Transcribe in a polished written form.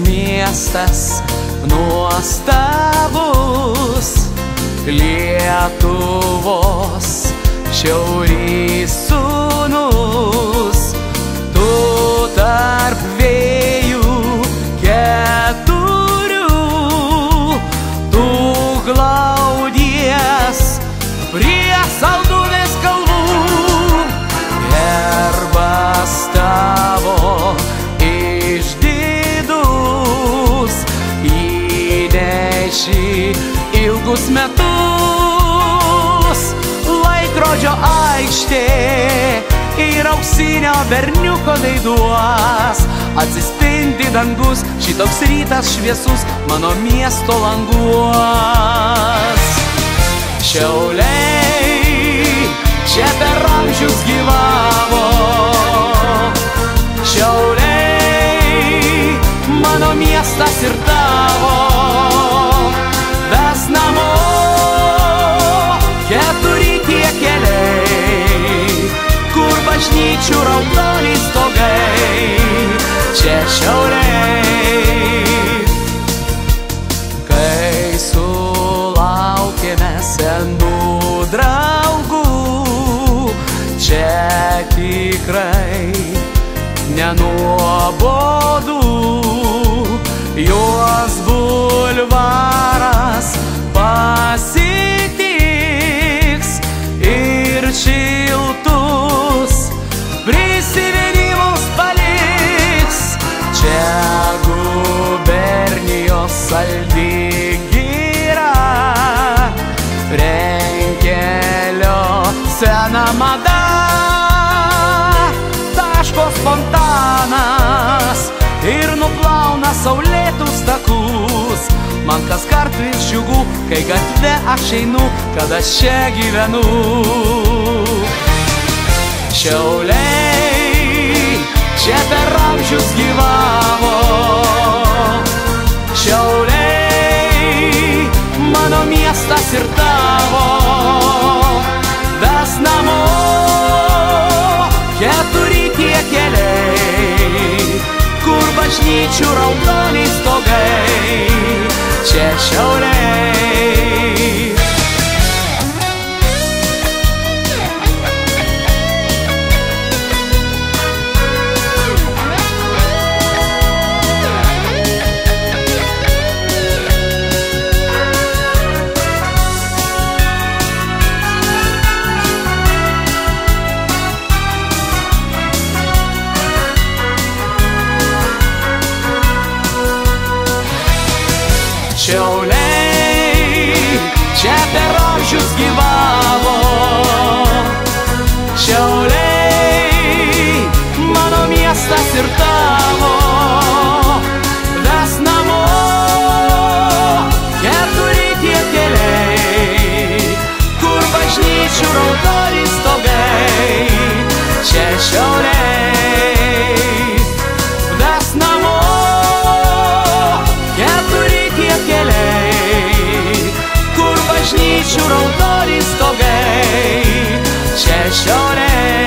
miestas nuostabus, Lietuvos šiaurys sūnus, tu tarp vėjų keturių, tu glaudies prie Salduvės kalvų, herbas tavo išdidus įneši ilgus metus, laikrodžio aikštė ir auksinio berniuko veiduos, atsispindi dangus, šitoks rytas šviesus mano miesto languos. Šiauliai čia per amžius gyvavo, Šiauliai mano miestas ir tavo, ves namo keturi tie keliai, kur bažnyčių raudoni stogai, čia Šiauliai. Kai sulaukėme senų draugų, čia tikrai nenuobodu, juos bulvaras pasitiks ir šiltus prisiminimus paliks, čia gubernijos saldi gira, Frenkelio sena mada, taško fontanas ir nuplauna saulėtus takus, man kaskart vis džiugu, kai gatve aš einu, kad aš čia gyvenu. Šiauliai čia per amžius gyvavo, Šiauliai mano miestas ir tavo, ves namo keturi tie keliai, kur bažnyčių raudoni stogai, čia Šiauliai. Šiauliai čia per amžius gyvavo, Šiauliai mano miestas ir tavo, ves namo keturi tie keliai, kur bažnyčių raudoni stogai, čia Šiauliai, ves namo bažnyčių raudoni stogai, čia Šiauliai.